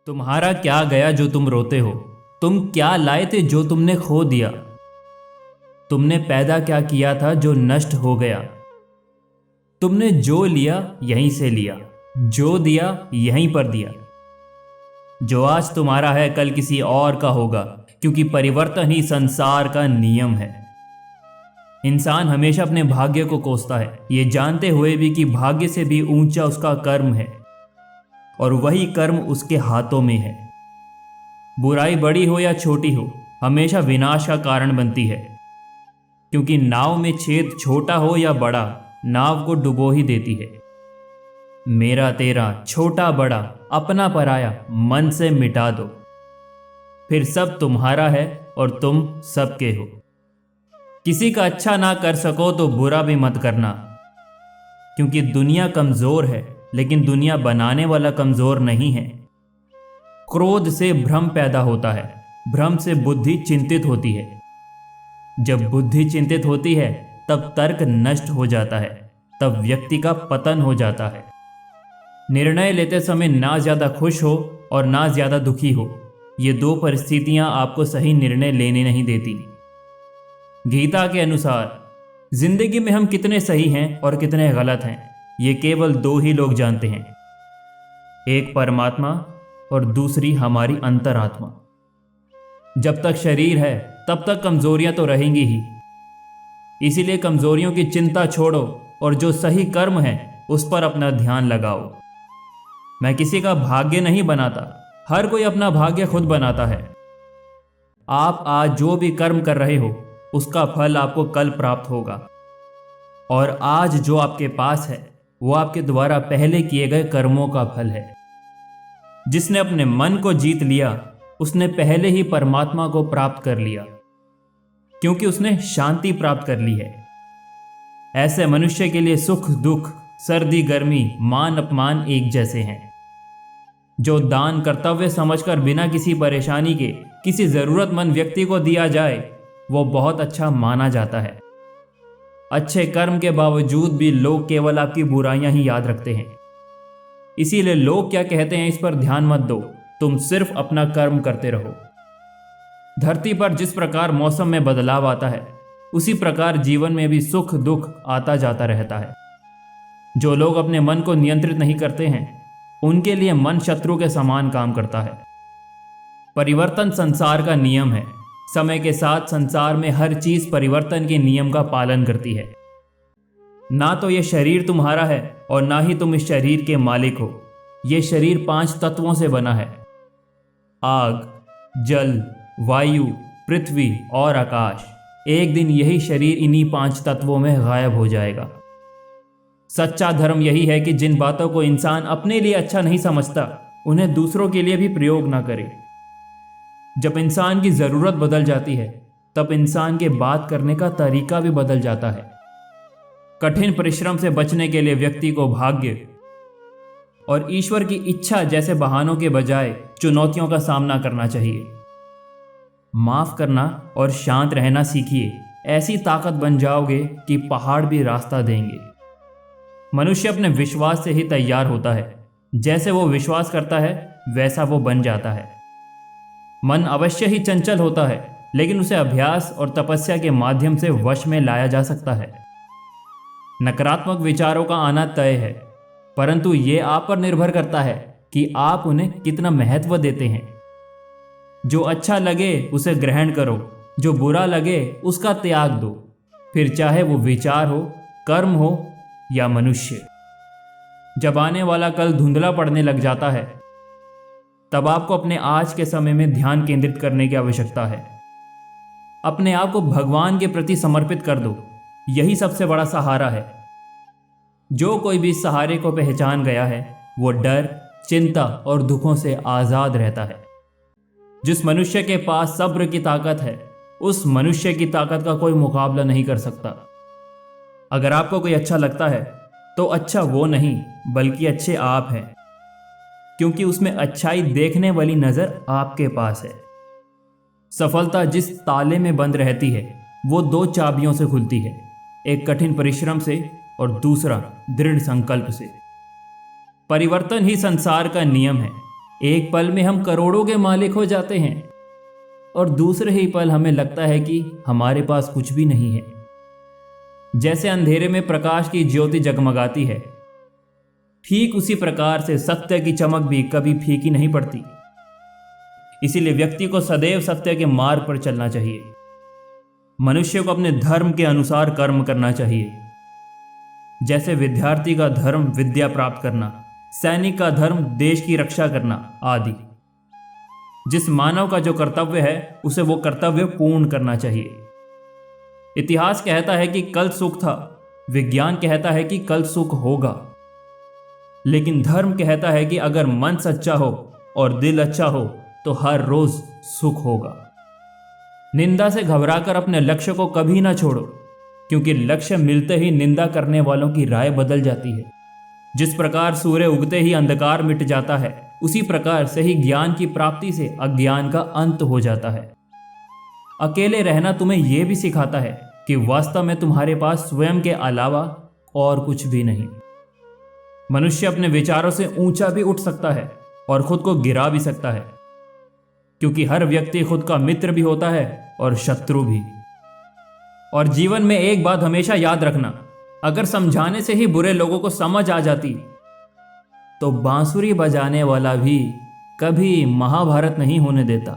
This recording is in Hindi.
तुम्हारा क्या गया जो तुम रोते हो। तुम क्या लाए थे जो तुमने खो दिया। तुमने पैदा क्या किया था जो नष्ट हो गया। तुमने जो लिया यहीं से लिया, जो दिया यहीं पर दिया। जो आज तुम्हारा है कल किसी और का होगा, क्योंकि परिवर्तन ही संसार का नियम है। इंसान हमेशा अपने भाग्य को कोसता है, ये जानते हुए भी कि भाग्य से भी ऊंचा उसका कर्म है और वही कर्म उसके हाथों में है। बुराई बड़ी हो या छोटी हो, हमेशा विनाश का कारण बनती है, क्योंकि नाव में छेद छोटा हो या बड़ा, नाव को डुबो ही देती है। मेरा तेरा, छोटा बड़ा, अपना पराया मन से मिटा दो, फिर सब तुम्हारा है और तुम सबके हो। किसी का अच्छा ना कर सको तो बुरा भी मत करना, क्योंकि दुनिया कमजोर है, लेकिन दुनिया बनाने वाला कमजोर नहीं है। क्रोध से भ्रम पैदा होता है, भ्रम से बुद्धि चिंतित होती है। जब बुद्धि चिंतित होती है तब तर्क नष्ट हो जाता है, तब व्यक्ति का पतन हो जाता है। निर्णय लेते समय ना ज्यादा खुश हो और ना ज्यादा दुखी हो, ये दो परिस्थितियां आपको सही निर्णय लेने नहीं देती। गीता के अनुसार जिंदगी में हम कितने सही हैं और कितने गलत हैं, ये केवल दो ही लोग जानते हैं, एक परमात्मा और दूसरी हमारी अंतरात्मा। जब तक शरीर है तब तक कमजोरियां तो रहेंगी ही, इसीलिए कमजोरियों की चिंता छोड़ो और जो सही कर्म है उस पर अपना ध्यान लगाओ। मैं किसी का भाग्य नहीं बनाता, हर कोई अपना भाग्य खुद बनाता है। आप आज जो भी कर्म कर रहे हो उसका फल आपको कल प्राप्त होगा, और आज जो आपके पास है वो आपके द्वारा पहले किए गए कर्मों का फल है। जिसने अपने मन को जीत लिया उसने पहले ही परमात्मा को प्राप्त कर लिया, क्योंकि उसने शांति प्राप्त कर ली है। ऐसे मनुष्य के लिए सुख दुख, सर्दी गर्मी, मान अपमान एक जैसे हैं। जो दान कर्तव्य समझकर बिना किसी परेशानी के किसी जरूरतमंद व्यक्ति को दिया जाए वो बहुत अच्छा माना जाता है। अच्छे कर्म के बावजूद भी लोग केवल आपकी बुराइयां ही याद रखते हैं। इसीलिए लोग क्या कहते हैं इस पर ध्यान मत दो, तुम सिर्फ अपना कर्म करते रहो। धरती पर जिस प्रकार मौसम में बदलाव आता है, उसी प्रकार जीवन में भी सुख दुख आता जाता रहता है। जो लोग अपने मन को नियंत्रित नहीं करते हैं उनके लिए मन शत्रु के समान काम करता है। परिवर्तन संसार का नियम है। समय के साथ संसार में हर चीज परिवर्तन के नियम का पालन करती है। ना तो ये शरीर तुम्हारा है और ना ही तुम इस शरीर के मालिक हो। ये शरीर 5 तत्वों से बना है, आग, जल, वायु, पृथ्वी और आकाश। एक दिन यही शरीर इन्हीं 5 तत्वों में गायब हो जाएगा। सच्चा धर्म यही है कि जिन बातों को इंसान अपने लिए अच्छा नहीं समझता उन्हें दूसरों के लिए भी प्रयोग ना करे। जब इंसान की जरूरत बदल जाती है तब इंसान के बात करने का तरीका भी बदल जाता है। कठिन परिश्रम से बचने के लिए व्यक्ति को भाग्य और ईश्वर की इच्छा जैसे बहानों के बजाय चुनौतियों का सामना करना चाहिए। माफ करना और शांत रहना सीखिए, ऐसी ताकत बन जाओगे कि पहाड़ भी रास्ता देंगे। मनुष्य अपने विश्वास से ही तैयार होता है, जैसे वो विश्वास करता है वैसा वो बन जाता है। मन अवश्य ही चंचल होता है, लेकिन उसे अभ्यास और तपस्या के माध्यम से वश में लाया जा सकता है। नकारात्मक विचारों का आना तय है, परंतु ये आप पर निर्भर करता है कि आप उन्हें कितना महत्व देते हैं। जो अच्छा लगे उसे ग्रहण करो, जो बुरा लगे उसका त्याग दो, फिर चाहे वो विचार हो, कर्म हो या मनुष्य। जब आने वाला कल धुंधला पड़ने लग जाता है तब आपको अपने आज के समय में ध्यान केंद्रित करने की आवश्यकता है। अपने आप को भगवान के प्रति समर्पित कर दो, यही सबसे बड़ा सहारा है। जो कोई भी इस सहारे को पहचान गया है वो डर, चिंता और दुखों से आजाद रहता है। जिस मनुष्य के पास सब्र की ताकत है उस मनुष्य की ताकत का कोई मुकाबला नहीं कर सकता। अगर आपको कोई अच्छा लगता है तो अच्छा वो नहीं बल्कि अच्छे आप हैं, क्योंकि उसमें अच्छाई देखने वाली नजर आपके पास है। सफलता जिस ताले में बंद रहती है वो 2 चाबियों से खुलती है, एक कठिन परिश्रम से और दूसरा दृढ़ संकल्प से। परिवर्तन ही संसार का नियम है। एक पल में हम करोड़ों के मालिक हो जाते हैं और दूसरे ही पल हमें लगता है कि हमारे पास कुछ भी नहीं है। जैसे अंधेरे में प्रकाश की ज्योति जगमगाती है, ठीक उसी प्रकार से सत्य की चमक भी कभी फीकी नहीं पड़ती। इसीलिए व्यक्ति को सदैव सत्य के मार्ग पर चलना चाहिए। मनुष्य को अपने धर्म के अनुसार कर्म करना चाहिए। जैसे विद्यार्थी का धर्म विद्या प्राप्त करना, सैनिक का धर्म देश की रक्षा करना आदि। जिस मानव का जो कर्तव्य है उसे वो कर्तव्य पूर्ण करना चाहिए। इतिहास कहता है कि कल सुख था, विज्ञान कहता है कि कल सुख होगा, लेकिन धर्म कहता है कि अगर मन सच्चा हो और दिल अच्छा हो तो हर रोज सुख होगा। निंदा से घबराकर अपने लक्ष्य को कभी ना छोड़ो, क्योंकि लक्ष्य मिलते ही निंदा करने वालों की राय बदल जाती है। जिस प्रकार सूर्य उगते ही अंधकार मिट जाता है, उसी प्रकार से ही ज्ञान की प्राप्ति से अज्ञान का अंत हो जाता है। अकेले रहना तुम्हें यह भी सिखाता है कि वास्तव में तुम्हारे पास स्वयं के अलावा और कुछ भी नहीं। मनुष्य अपने विचारों से ऊंचा भी उठ सकता है और खुद को गिरा भी सकता है, क्योंकि हर व्यक्ति खुद का मित्र भी होता है और शत्रु भी। और जीवन में एक बात हमेशा याद रखना, अगर समझाने से ही बुरे लोगों को समझ आ जाती तो बांसुरी बजाने वाला भी कभी महाभारत नहीं होने देता।